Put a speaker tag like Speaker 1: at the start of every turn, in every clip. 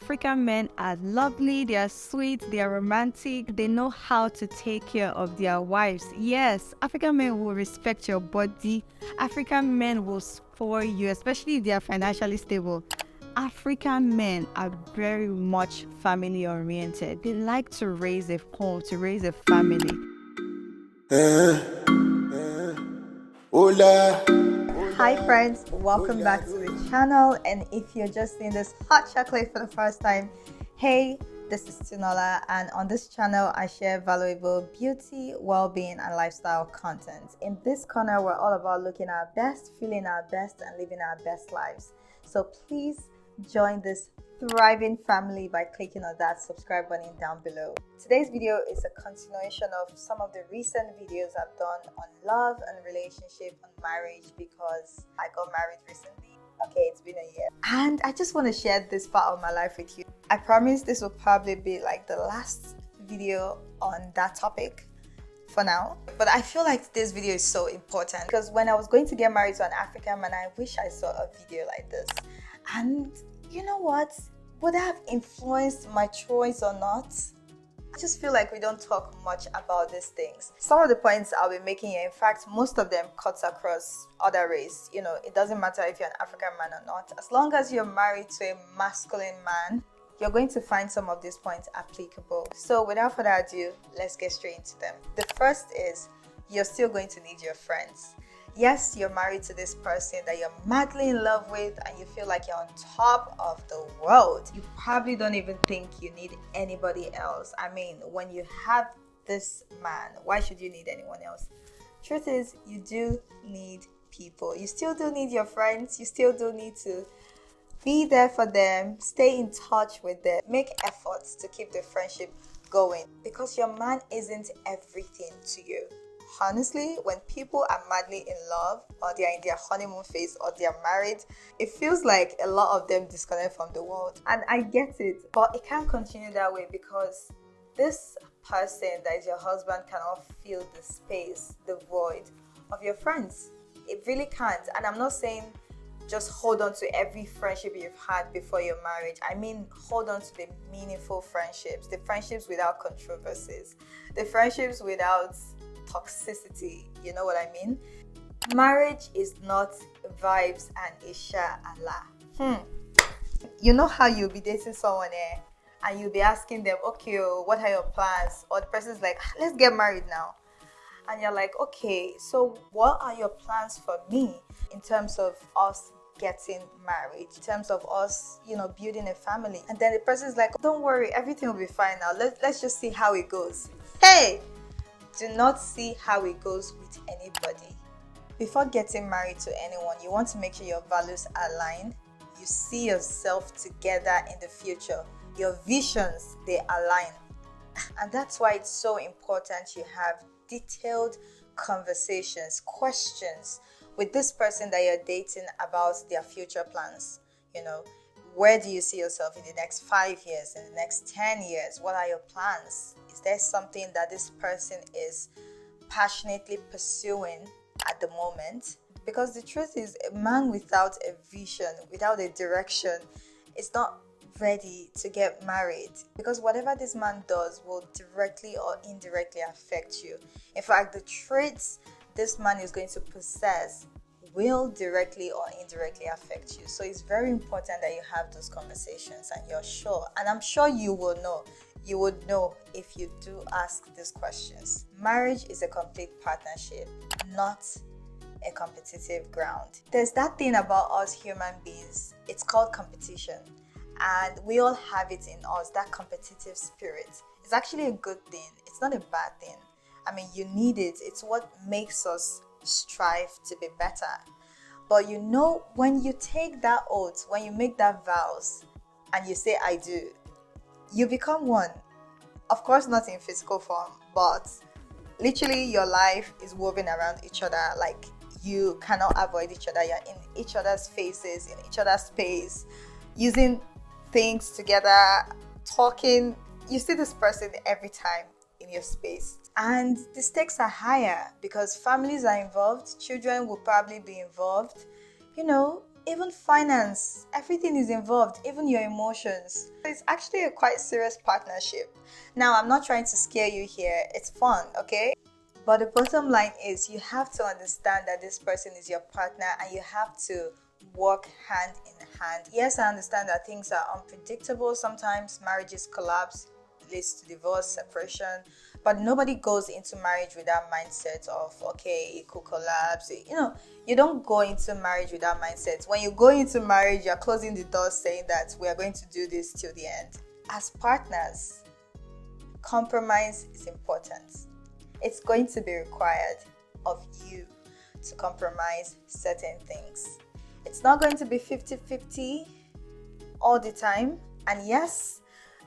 Speaker 1: African men are lovely, they are sweet, they are romantic, they know how to take care of their wives. Yes, African men will respect your body. African men will spoil you, especially if they are financially stable. African men are very much family oriented. They like to raise a home, to raise a family.
Speaker 2: Hola. Hi friends, welcome back to the channel, and if you're just seeing this hot chocolate for the first time, hey, this is Tinuola, and on this channel I share valuable beauty, well-being and lifestyle content. In this corner we're all about looking our best, feeling our best and living our best lives. So please join this thriving family by clicking on that subscribe button down below. Today's video is a continuation of some of the recent videos I've done on love and relationship and marriage, because I got married recently. Okay, it's been a year, and I just want to share this part of my life with you. I promise this will probably be like the last video on that topic for now, but I feel like this video is so important because when I was going to get married to an African man, I wish I saw a video like this. And you know what? Would that have influenced my choice or not? I just feel like we don't talk much about these things. Some of the points I'll be making here, in fact, most of them cuts across other race. You know, it doesn't matter if you're an African man or not. As long as you're married to a masculine man, you're going to find some of these points applicable. So without further ado, let's get straight into them. The first is, you're still going to need your friends. Yes, you're married to this person that you're madly in love with and you feel like you're on top of the world. You probably don't even think you need anybody else. I mean, when you have this man, why should you need anyone else? Truth is, you do need people. You still do need your friends. You still do need to be there for them, stay in touch with them, make efforts to keep the friendship going, because your man isn't everything to you. Honestly, when people are madly in love, or they're in their honeymoon phase, or they're married, it feels like a lot of them disconnect from the world. And I get it, but it can't continue that way, because this person that is your husband cannot fill the space, the void of your friends. It really can't. And I'm not saying just hold on to every friendship you've had before your marriage. I mean, hold on to the meaningful friendships, the friendships without controversies, the friendships without toxicity. You know what I mean? Marriage is not vibes and inshallah. You know how you'll be dating someone and you'll be asking them, okay, what are your plans? Or the person's like, let's get married now. And you're like, okay, so what are your plans for me in terms of us getting married, in terms of us, building a family? And then the person's like, don't worry, everything will be fine now. Let's just see how it goes. Hey, do not see how it goes with anybody. Before getting married to anyone, you want to make sure your values align. You see yourself together in the future. Your visions, they align. And that's why it's so important you have detailed conversations, questions with this person that you're dating about their future plans. Where do you see yourself in the next 5 years, in the next 10 years? What are your plans? Is there something that this person is passionately pursuing at the moment? Because the truth is, a man without a vision, without a direction, is not ready to get married, because whatever this man does will directly or indirectly affect you. In fact, the traits this man is going to possess will directly or indirectly affect you. So it's very important that you have those conversations and you're sure, and I'm sure you will know. You would know if you do ask these questions. Marriage is a complete partnership, not a competitive ground. There's that thing about us human beings, it's called competition. And we all have it in us, that competitive spirit. It's actually a good thing. It's not a bad thing. I mean, you need it. It's what makes us strive to be better. But when you take that oath, when you make that vows, and you say, I do, you become one. Of course, not in physical form, but literally your life is woven around each other. Like, you cannot avoid each other. You're in each other's faces, in each other's space, using things together, talking. You see this person every time in your space, and the stakes are higher because families are involved. Children will probably be involved. even finance, everything is involved, even your emotions. It's actually a quite serious partnership. Now, I'm not trying to scare you here. It's fun, okay? But the bottom line is you have to understand that this person is your partner and you have to work hand in hand. Yes, I understand that things are unpredictable. Sometimes marriages collapse, leads to divorce, separation, but nobody goes into marriage with that mindset of, okay, it could collapse. You don't go into marriage with that mindset. When you go into marriage, you're closing the door saying that we are going to do this till the end. As partners, compromise is important. It's going to be required of you to compromise certain things. It's not going to be 50-50 all the time. And yes,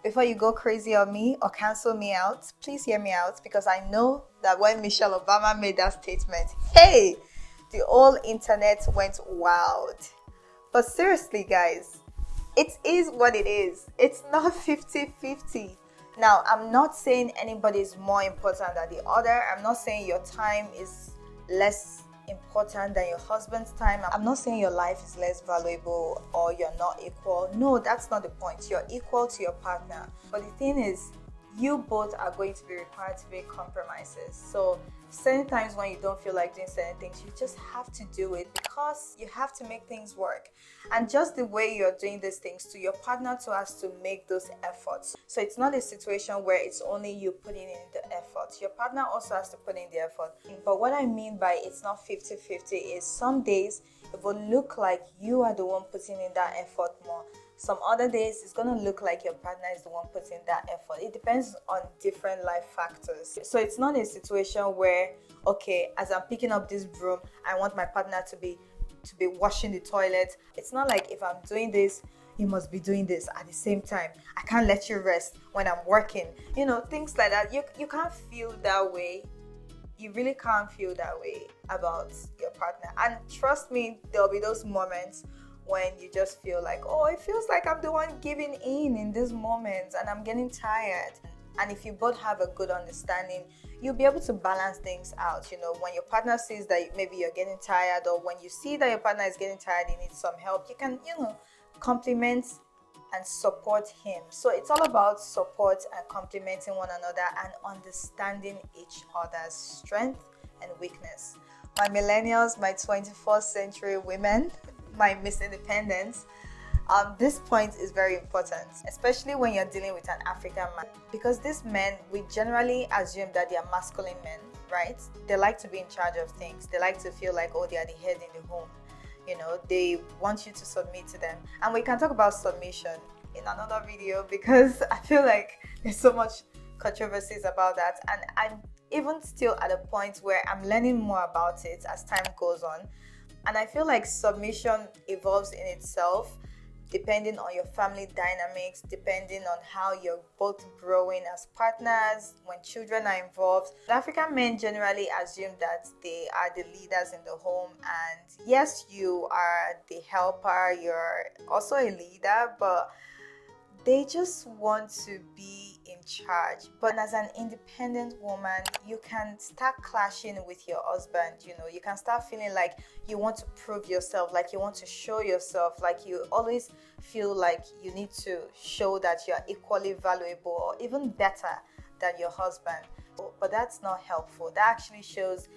Speaker 2: before you go crazy on me or cancel me out, please hear me out, because I know that when Michelle Obama made that statement, hey, the whole internet went wild. But seriously, guys, it is what it is. It's not 50-50. Now, I'm not saying anybody is more important than the other. I'm not saying your time is less important than your husband's time. I'm not saying your life is less valuable or you're not equal. No, that's not the point. You're equal to your partner. But the thing is, you both are going to be required to make compromises. So certain times when you don't feel like doing certain things, you just have to do it because you have to make things work. And just the way you're doing these things to your partner too has to make those efforts. So it's not a situation where it's only you putting in the effort. Your partner also has to put in the effort. But what I mean by it's not 50-50 is some days it will look like you are the one putting in that effort more. Some other days, it's going to look like your partner is the one putting that effort. It depends on different life factors. So it's not a situation where, okay, as I'm picking up this broom, I want my partner to be washing the toilet. It's not like if I'm doing this, you must be doing this at the same time. I can't let you rest when I'm working. Things like that. You can't feel that way. You really can't feel that way about your partner. And trust me, there'll be those moments when you just feel like, oh, it feels like I'm the one giving in this moment and I'm getting tired. And if you both have a good understanding, you'll be able to balance things out. When your partner sees that maybe you're getting tired, or when you see that your partner is getting tired, he needs some help, you can, compliment and support him. So it's all about support and complimenting one another and understanding each other's strength and weakness. My millennials, my 21st century women, my Miss Independence, this point is very important, especially when you're dealing with an African man, because these men, we generally assume that they are masculine men, right? They like to be in charge of things. They like to feel like, oh, they are the head in the home. They want you to submit to them. And we can talk about submission in another video, because I feel like there's so much controversies about that, and I'm even still at a point where I'm learning more about it as time goes on. And I feel like submission evolves in itself depending on your family dynamics, depending on how you're both growing as partners, when children are involved. African men generally assume that they are the leaders in the home, and yes, you are the helper, you're also a leader, but they just want to be in charge. But as an independent woman, you can start clashing with your husband. You can start feeling like you want to prove yourself, like you want to show yourself, like you always feel like you need to show that you're equally valuable or even better than your husband. But that's not helpful. That actually shows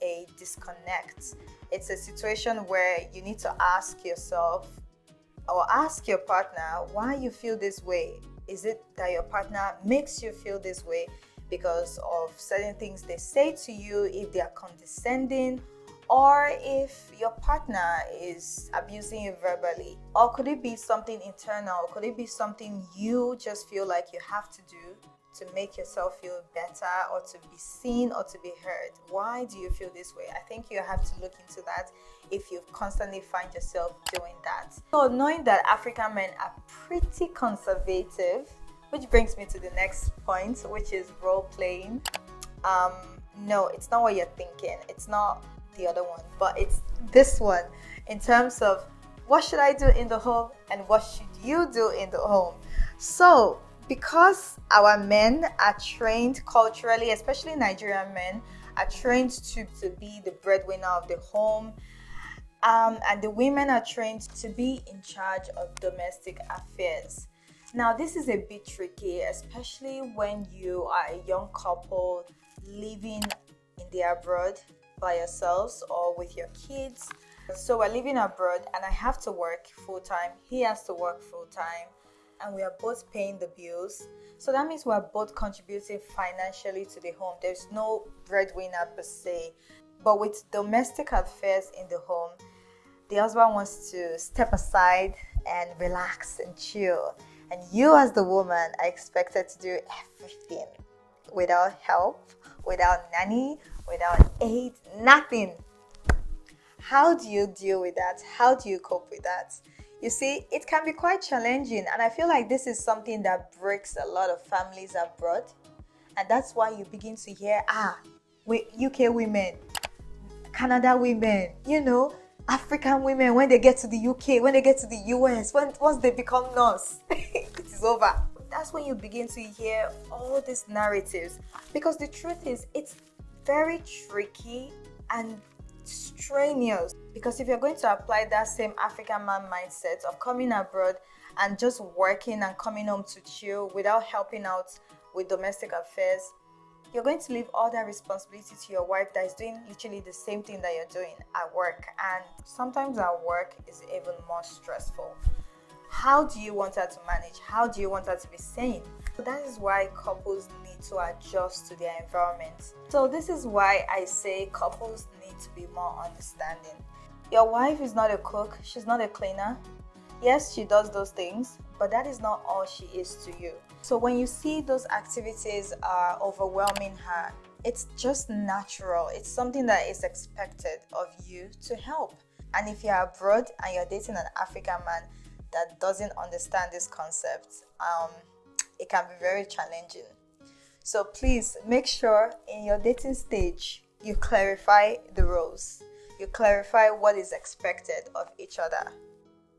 Speaker 2: a disconnect. It's a situation where you need to ask yourself, or ask your partner why you feel this way. Is it that your partner makes you feel this way because of certain things they say to you, if they are condescending, or if your partner is abusing you verbally? Or could it be something internal? Could it be something you just feel like you have to do to make yourself feel better, or to be seen, or to be heard? Why do you feel this way? I think you have to look into that if you constantly find yourself doing that. So knowing that African men are pretty conservative, which brings me to the next point, which is role playing. No, it's not what you're thinking. It's not the other one, but it's this one, in terms of what should I do in the home and what should you do in the home. So because our men are trained culturally, especially Nigerian men, are trained to be the breadwinner of the home, And the women are trained to be in charge of domestic affairs. Now, this is a bit tricky, especially when you are a young couple living in the abroad by yourselves or with your kids. So we're living abroad and I have to work full time. He has to work full time and we are both paying the bills. So that means we're both contributing financially to the home. There's no breadwinner per se. But with domestic affairs in the home, the husband wants to step aside and relax and chill. And you as the woman are expected to do everything without help, without nanny, without aid, nothing. How do you deal with that? How do you cope with that? You see, it can be quite challenging, and I feel like this is something that breaks a lot of families abroad. And that's why you begin to hear, UK women, Canada women, African women, when they get to the UK, when they get to the US, once they become nurse, it is over. That's when you begin to hear all these narratives. Because the truth is, it's very tricky and strenuous. Because if you're going to apply that same African man mindset of coming abroad and just working and coming home to chill without helping out with domestic affairs, you're going to leave all that responsibility to your wife that is doing literally the same thing that you're doing at work. And sometimes our work is even more stressful. How do you want her to manage? How do you want her to be sane? So that is why couples need to adjust to their environment. So this is why I say couples need to be more understanding. Your wife is not a cook. She's not a cleaner. Yes, she does those things, but that is not all she is to you. So when you see those activities are overwhelming her, it's just natural. It's something that is expected of you to help. And if you're abroad and you're dating an African man that doesn't understand this concept, it can be very challenging. So please make sure in your dating stage, you clarify the roles. You clarify what is expected of each other.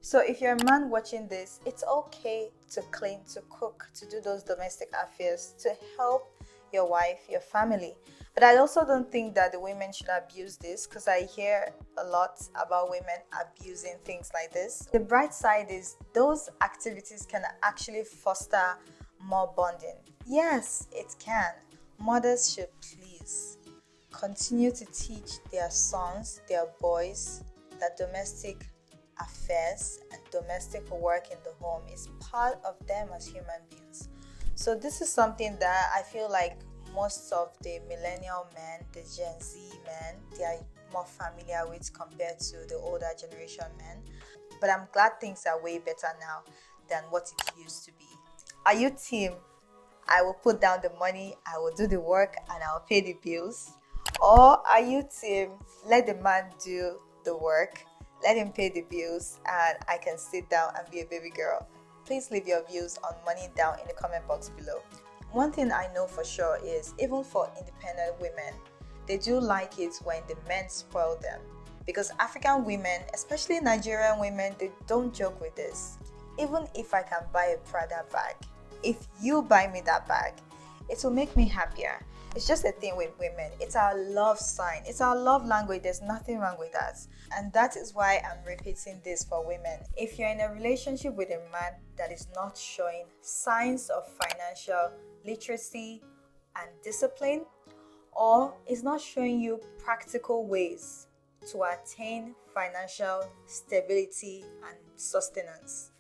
Speaker 2: So if you're a man watching this, it's okay to clean, to cook, to do those domestic affairs, to help your wife, your family. But I also don't think that the women should abuse this, because I hear a lot about women abusing things like this. The bright side is those activities can actually foster more bonding. Yes, it can. Mothers should please continue to teach their sons, their boys, that domestic affairs and domestic work in the home is part of them as human beings. So this is something that I feel like most of the millennial men, the Gen Z men, they are more familiar with compared to the older generation men. But I'm glad things are way better now than what it used to be. Are you team, I will put down the money, I will do the work, and I'll pay the bills? Or are you team, let the man do the work, let him pay the bills, and I can sit down and be a baby girl? Please leave your views on money down in the comment box below. One thing I know for sure is, even for independent women, they do like it when the men spoil them. Because African women, especially Nigerian women, they don't joke with this. Even if I can buy a Prada bag, if you buy me that bag, it will make me happier. It's just a thing with women. It's our love sign. It's our love language. There's nothing wrong with that. And that is why I'm repeating this for women. If you're in a relationship with a man that is not showing signs of financial literacy and discipline, or is not showing you practical ways to attain financial stability and sustenance,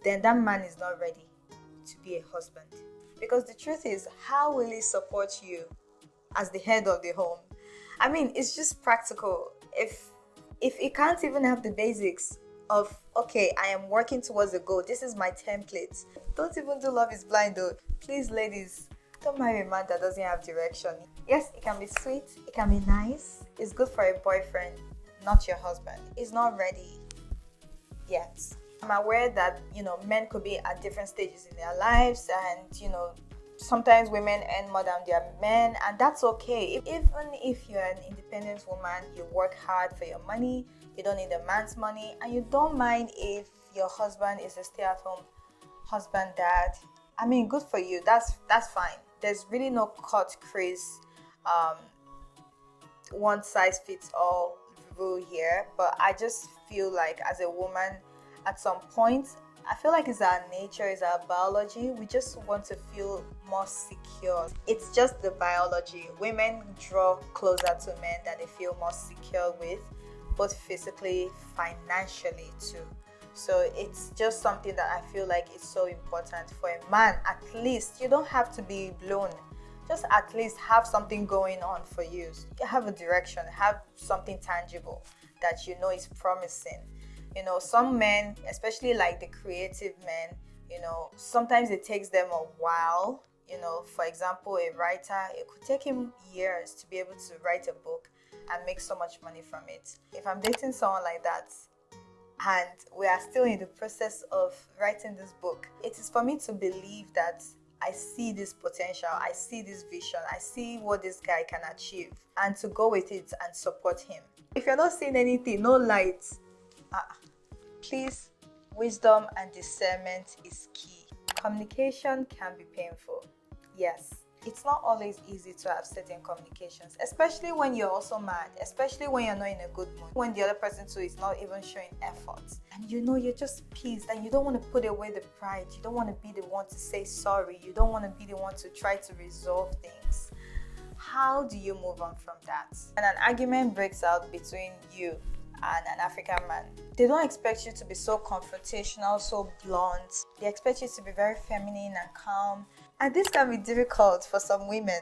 Speaker 2: then that man is not ready to be a husband. Because the truth is, how will he support you as the head of the home? I mean, it's just practical. If he can't even have the basics of, okay, I am working towards a goal, this is my template. Don't even do Love is Blind though. Please, ladies, don't marry a man that doesn't have direction. Yes, it can be sweet, it can be nice, it's good for a boyfriend, not your husband. He's not ready yet. I'm aware that, men could be at different stages in their lives, and, sometimes women earn more than their men, and that's okay. Even if you're an independent woman, you work hard for your money, you don't need a man's money, and you don't mind if your husband is a stay-at-home husband, dad. I mean, good for you. That's fine. There's really no cut crease, one size fits all rule here, but I just feel like as a woman, at some point, I feel like it's our nature, it's our biology. We just want to feel more secure. It's just the biology. Women draw closer to men that they feel more secure with, both physically, financially too. So it's just something that I feel like is so important for a man. At least you don't have to be blown. Just at least have something going on for you. Have a direction, have something tangible that you know is promising. You know, some men, especially like the creative men, you know, sometimes it takes them a while. You know, for example, a writer, it could take him years to be able to write a book and make so much money from it. If I'm dating someone like that and we are still in the process of writing this book, it is for me to believe that I see this potential, I see this vision, I see what this guy can achieve, and to go with it and support him. If you're not seeing anything, no light, please, wisdom and discernment is key. Communication can be painful. Yes, it's not always easy to have certain communications, especially when you're also mad, especially when you're not in a good mood, when the other person too is not even showing effort. And you know you're just pissed and you don't want to put away the pride. You don't want to be the one to say sorry. You don't want to be the one to try to resolve things. How do you move on from that? And an argument breaks out between you and an African man. They don't expect you to be so confrontational, so blunt. They expect you to be very feminine and calm. And this can be difficult for some women,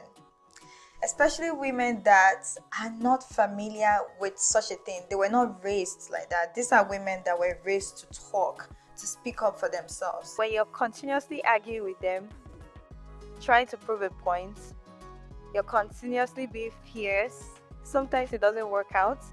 Speaker 2: especially women that are not familiar with such a thing. They were not raised like that. These are women that were raised to talk, to speak up for themselves.
Speaker 1: When you're continuously arguing with them, trying to prove a point, you're continuously being fierce, sometimes it doesn't work out.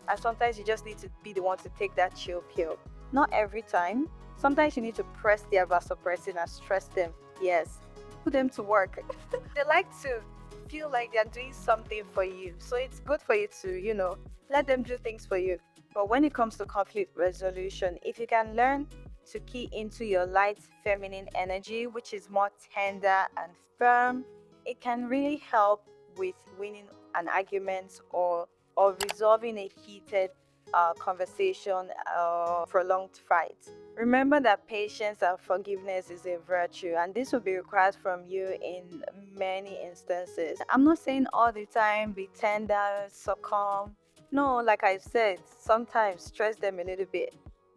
Speaker 1: And sometimes you just need to be the one to take that chill pill. Not every time. Sometimes you need to press their vasopressin and stress them. Yes, put them to work. They like to feel like they're doing something for you. So it's good for you to, you know, let them do things for you. But when it comes to conflict resolution, if you can learn to key into your light feminine energy, which is more tender and firm, it can really help with winning an argument or resolving a heated conversation or prolonged fight. Remember that patience and forgiveness is a virtue, and this will be required from you in many instances. I'm not saying all the time be tender, succumb. No, like I said, sometimes stress them a little bit.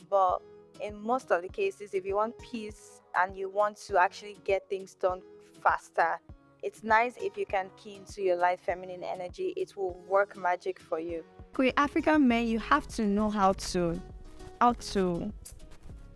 Speaker 1: But in most of the cases, if you want peace and you want to actually get things done faster, it's nice if you can key into your light feminine energy. It will work magic for you. With African men, you have to know how to.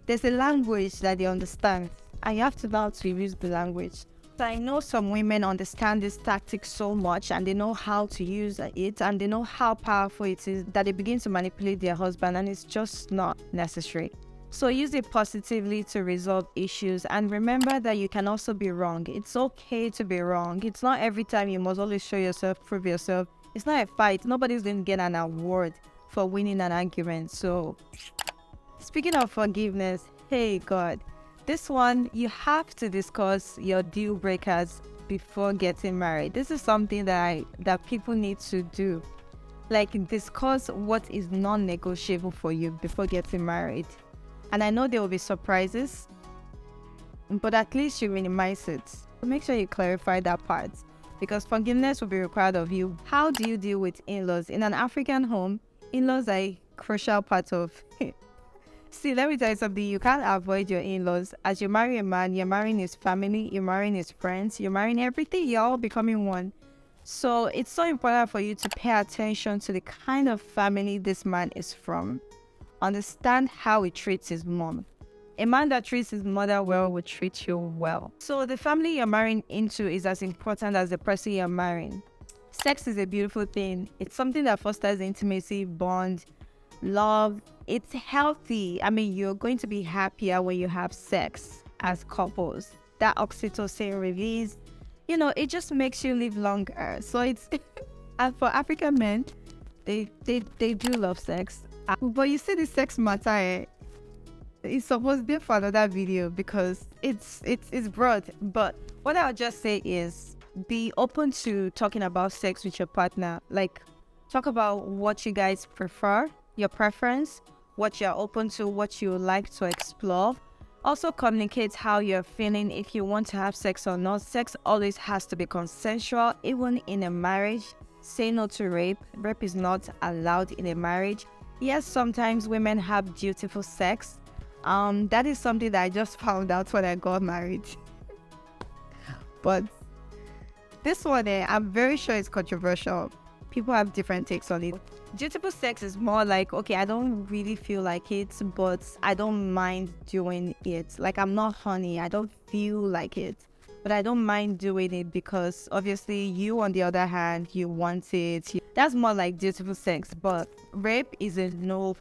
Speaker 1: There's a language that they understand, and you have to know how to use the language. So I know some women understand this tactic so much, and they know how to use it, and they know how powerful it is that they begin to manipulate their husband, and it's just not necessary. So use it positively to resolve issues, and remember that you can also be wrong. It's okay to be wrong. It's not every time you must always show yourself, prove yourself. It's not a fight. Nobody's going to get an award for winning an argument. So speaking of forgiveness, hey God, this one, you have to discuss your deal breakers before getting married. This is something that people need to do. Like, discuss what is non-negotiable for you before getting married. And I know there will be surprises, but at least you minimize it. So make sure you clarify that part, because forgiveness will be required of you. How do you deal with in-laws? In an African home, in-laws are a crucial part of See, let me tell you something. You can't avoid your in-laws. As you marry a man, you're marrying his family, you're marrying his friends, you're marrying everything. You're all becoming one. So it's so important for you to pay attention to the kind of family this man is from. Understand how he treats his mom. A man that treats his mother well will treat you well. So the family you're marrying into is as important as the person you're marrying. Sex is a beautiful thing. It's something that fosters intimacy, bond, love. It's healthy. I mean, you're going to be happier when you have sex as couples. That oxytocin release, you know, it just makes you live longer. So it's, and for African men, they do love sex. But you see, the sex matter, it's supposed to be for another video because it's broad. But what I'll just say is be open to talking about sex with your partner. Like, talk about what you guys prefer, your preference, what you're open to, what you like to explore. Also communicate how you're feeling, if you want to have sex or not. Sex always has to be consensual, even in a marriage. Say no to rape. Rape is not allowed in a marriage. Yes, sometimes women have dutiful sex. That is something that I just found out when I got married. But this one, I'm very sure it's controversial. People have different takes on it. Dutiful sex is more like, okay, I don't really feel like it, but I don't mind doing it. Like, I'm not horny, I don't feel like it, but I don't mind doing it because obviously you, on the other hand, you want it. That's more like dutiful sex. But rape is a no.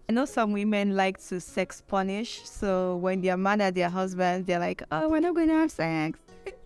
Speaker 1: I know some women like to sex punish, so when they're mad at their husband, they're like, oh, we're not going to have sex.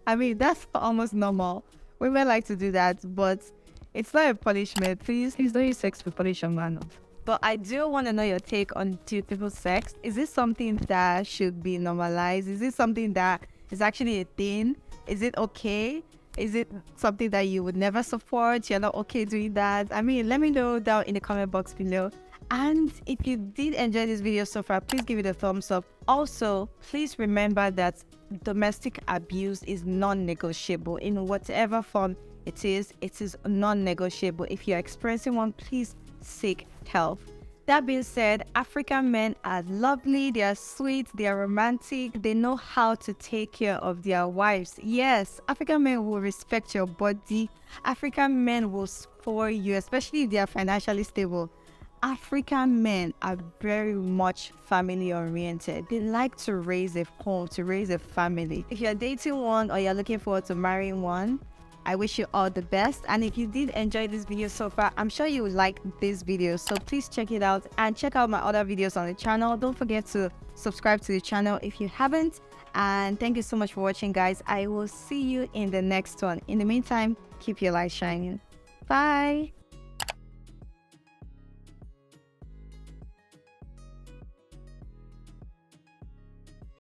Speaker 1: I mean, that's almost normal. Women like to do that, but it's not a punishment. Please don't use sex to punish a man. But I do want to know your take on dutiful sex. Is this something that should be normalized? Is this something that is actually a thing? Is it okay? Is it something that you would never support? You're not okay doing that? I mean, let me know down in the comment box below. And if you did enjoy this video so far, please give it a thumbs up. Also, please remember that domestic abuse is non-negotiable in whatever form it is non-negotiable. If you're experiencing one, please seek help. That being said, African men are lovely, they are sweet, they are romantic, they know how to take care of their wives. Yes, African men will respect your body. African men will spoil you, especially if they are financially stable. African men are very much family oriented. They like to raise a home, to raise a family. If you're dating one or you're looking forward to marrying one, I wish you all the best. And if you did enjoy this video so far, I'm sure you will like this video. So please check it out and check out my other videos on the channel. Don't forget to subscribe to the channel if you haven't. And thank you so much for watching, guys. I will see you in the next one. In the meantime, keep your light shining. Bye.